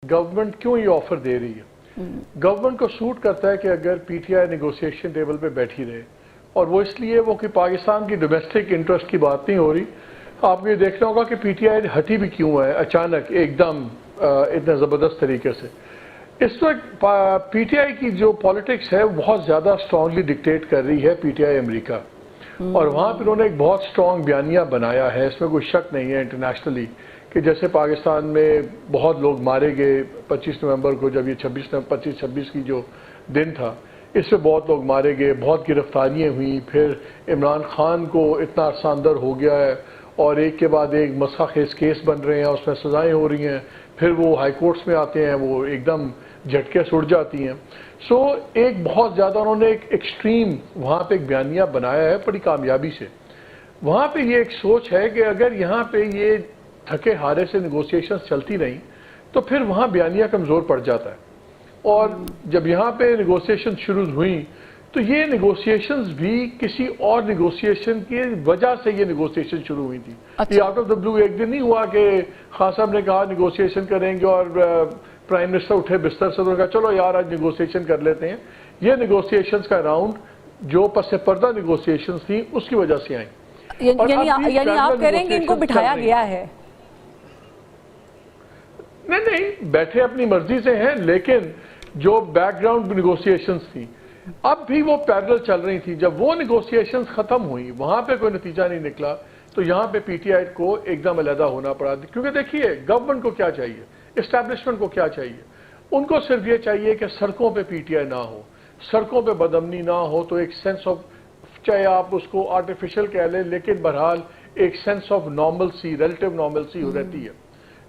Government کیوں یہ offer دے رہی ہے؟ گورنمنٹ کو سوٹ کرتا ہے کہ اگر P T I negotiation table پہ بیٹھی رہے، اور وہ اس لیے کہ پاکستان کی ڈومیسٹک انٹرسٹ کی بات نہیں ہو رہی. آپ کو یہ دیکھنا ہوگا کہ پی ٹی آئی ہٹی بھی کیوں ہے اچانک ایک دم اتنا زبردست طریقے سے. اس وقت پی ٹی آئی کی جو پالیٹکس ہے بہت زیادہ اسٹرانگلی ڈکٹیٹ کر رہی ہے پی ٹی آئی امریکہ، اور وہاں پہ انہوں نے ایک بہت اسٹرانگ بیانیہ بنایا ہے، اس میں کوئی شک نہیں ہے انٹرنیشنلی، کہ جیسے پاکستان میں بہت لوگ مارے گئے 25 نومبر کو، جب یہ 25-26 کی جو دن تھا، اس میں بہت لوگ مارے گئے، بہت گرفتاریاں ہوئیں. پھر عمران خان کو اتنا عرصہ اندر ہو گیا ہے اور ایک کے بعد ایک مسخ خیز کیس بن رہے ہیں، اس میں سزائیں ہو رہی ہیں، پھر وہ ہائی کورٹس میں آتے ہیں، وہ ایک دم جھٹکے سے اڑ جاتی ہیں. سو ایک بہت زیادہ انہوں نے ایک ایکسٹریم وہاں پہ ایک بیانیہ بنایا ہے بڑی کامیابی سے. وہاں پہ یہ ایک سوچ ہے کہ اگر یہاں پہ یہ تھکے ہارے سے نیگوسیشنز چلتی رہیں تو پھر وہاں بیانیہ کمزور پڑ جاتا ہے. اور جب یہاں پہ نیگوسیشن شروع ہوئیں تو یہ نیگوسیشنز بھی کسی اور نیگوسیشن کی وجہ سے یہ نیگوسیشن شروع ہوئی تھی. یہ آؤٹ آف دا بلو ایک دن نہیں ہوا کہ خان صاحب نے کہا نیگوسیشن کریں گے اور پرائم منسٹر اٹھے بستر سے کہا چلو یار آج نیگوسیشن کر لیتے ہیں. یہ نیگوسیشنز کا راؤنڈ جو پس پردہ نیگوسیشنز تھیں اس کی وجہ سے آئیں. یعنی آپ کہہ رہے ہیں کہ ان کو بٹھایا گیا ہے؟ نہیں، بیٹھے اپنی مرضی سے ہیں، لیکن جو بیک گراؤنڈ نیگوسیشنز تھی اب بھی وہ پیرلل چل رہی تھی. جب وہ نیگوسیشنز ختم ہوئی، وہاں پہ کوئی نتیجہ نہیں نکلا، تو یہاں پہ پی ٹی آئی کو ایک دم علیحدہ ہونا پڑا. کیونکہ دیکھیے گورنمنٹ کو کیا چاہیے، اسٹیبلشمنٹ کو کیا چاہیے؟ ان کو صرف یہ چاہیے کہ سڑکوں پہ پی ٹی آئی نہ ہو، سڑکوں پہ بدامنی نہ ہو، تو ایک سینس آف، چاہے آپ اس کو آرٹیفیشل کہہ لیں، لیکن بہرحال ایک sense of normalcy, relative normalcy رہتی ہے.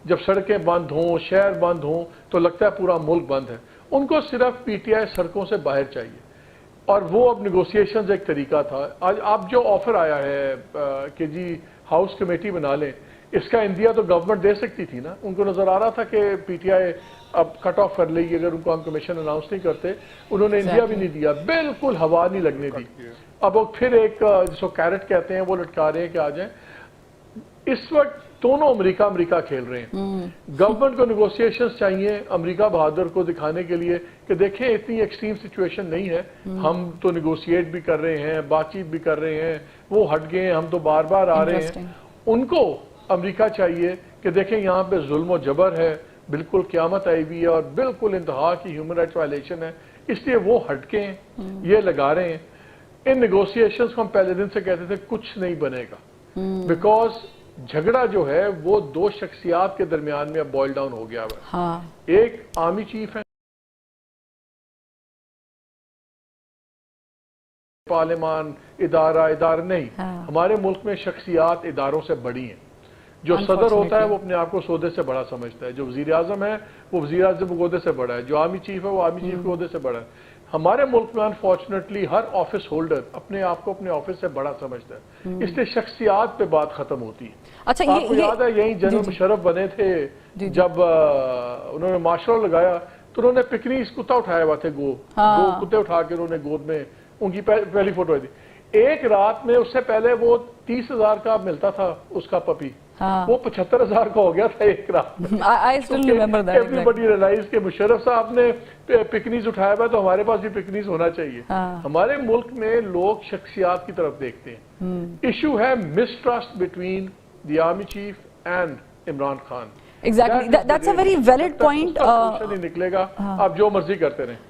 جب سڑکیں بند ہوں، شہر بند ہوں، تو لگتا ہے پورا ملک بند ہے. ان کو صرف پی ٹی آئی سڑکوں سے باہر چاہیے، اور وہ اب نیگوسیشنز ایک طریقہ تھا. آج آپ جو آفر آیا ہے کہ جی ہاؤس کمیٹی بنا لیں، اس کا اندیا تو گورنمنٹ دے سکتی تھی نا. ان کو نظر آ رہا تھا کہ پی ٹی آئی اب کٹ آف کر لے گی اگر ان کو ہم کمیشن اناؤنس نہیں کرتے. انہوں نے اندیا بھی نہیں دیا، بالکل ہوا نہیں لگنے دی. اب وہ پھر ایک جس کو کیرٹ کہتے ہیں وہ لٹکا رہے ہیں کہ آ جائیں. اس وقت دونوں امریکہ کھیل رہے ہیں. گورنمنٹ کو نیگوسیشنز چاہیے امریکہ بہادر کو دکھانے کے لیے کہ دیکھیں اتنی ایکسٹریم سچویشن نہیں ہے، ہم تو نیگوسیٹ بھی کر رہے ہیں، بات چیت بھی کر رہے ہیں، وہ ہٹ گئے ہیں، ہم تو بار بار آ رہے ہیں. ان کو امریکہ چاہیے کہ دیکھیں یہاں پہ ظلم و جبر ہے، بالکل قیامت آئی ہوئی ہے اور بالکل انتہا کی ہیومن رائٹس وائلیشن ہے، اس لیے وہ ہٹ کے یہ لگا رہے ہیں. ان نیگوسیشنز کو ہم پہلے دن سے کہتے تھے کچھ نہیں بنے گا، بیکاز جھگڑا جو ہے وہ دو شخصیات کے درمیان میں اب بوائل ڈاؤن ہو گیا ہے. ایک آرمی چیف ہے، پارلیمان ادارہ نہیں. ہمارے ملک میں شخصیات اداروں سے بڑی ہیں. جو صدر ہوتا ہے وہ اپنے آپ کو سودے سے بڑا سمجھتا ہے، جو وزیر اعظم ہے وہ وزیر اعظم کے عہدے سے بڑا ہے، جو آرمی چیف ہے وہ آرمی چیف کے عہدے سے بڑا ہے. ہمارے ملک میں انفارچونیٹلی ہر آفس ہولڈر اپنے آپ کو اپنے آفس سے بڑا سمجھتا ہے، اس لیے شخصیات پہ بات ختم ہوتی ہے. اچھا، آپ کو یاد ہے یہیں جنرل مشرف بنے تھے، جب انہوں نے مارشل لگایا تو انہوں نے پکنیز کتا اٹھایا ہوا تھے، دو کتے اٹھا کے انہوں نے گود میں، ان کی پہلی فوٹو ہے تھی. ایک رات میں اس سے پہلے وہ 30,000 کا ملتا تھا اس کا پپی، وہ 75,000 کا ہو گیا تھا ایک رات میں. ایوری بڈی ریلائز کہ مشرف صاحب نے پکنیز اٹھایا ہوا تو ہمارے پاس بھی پکنیز ہونا چاہیے. ہمارے ملک میں لوگ شخصیات کی طرف دیکھتے ہیں. ایشو ہے mistrust between the army chief and Imran Khan. Exactly. That's a very valid point. نکلے گا، آپ جو مرضی کرتے رہیں.